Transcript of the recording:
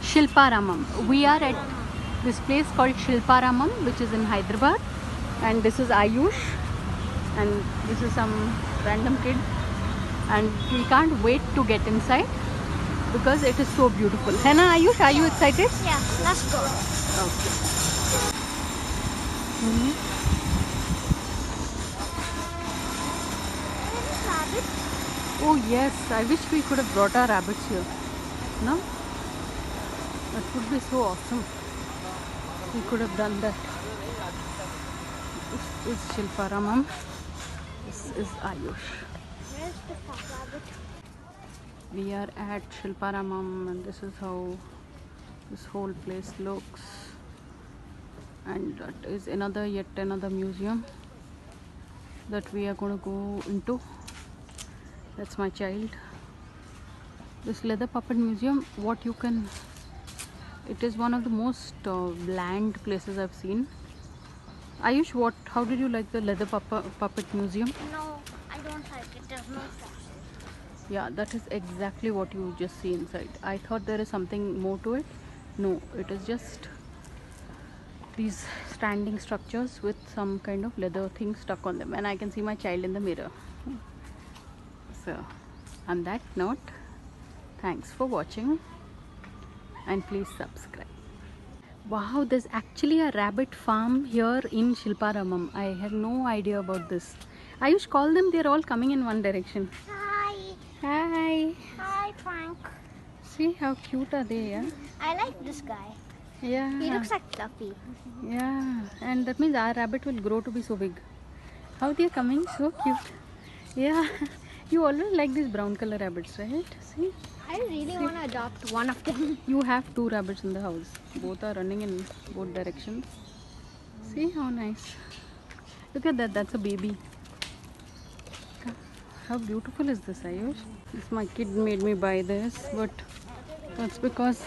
Shilparamam. We are at this place called Shilparamam, which is in Hyderabad, and this is Ayush, and this is some random kid, and we can't wait to get inside because it is so beautiful. Hai na, Ayush? Are you excited? Yeah, let's go. Okay. Rabbit? Oh yes, I wish we could have brought our rabbits here. No? That would be so awesome. We could have done that. This is Shilparamam. This is Ayush. Where's the fat rabbit? We are at Shilparamam, and this is how this whole place looks. And that is yet another museum that we are going to go into. That's my child. This leather puppet museum, it is one of the most bland places I've seen. Ayush, how did you like the leather puppet museum? No, I don't like it. There's no fashion. Yeah, that is exactly what you just see inside. I thought there is something more to it. No, it is just these standing structures with some kind of leather thing stuck on them, and I can see my child in the mirror. So on that note, thanks for watching and please subscribe. Wow, there's actually a rabbit farm here in Shilparamam. I had no idea about this. Ayush, call them, they're all coming in one direction. Hi. Hi. Hi, Frank. See how cute are they, yeah? I like this guy. Yeah. He looks like Fluffy. Yeah, and that means our rabbit will grow to be so big. How they are coming, so cute. Yeah, you always like these brown color rabbits, right? See, I really want to adopt one of them. you have 2 rabbits in the house. Both are running in both directions. See how nice. Look at that, that's a baby. How beautiful is this, Ayush? This my kid made me buy this, but that's because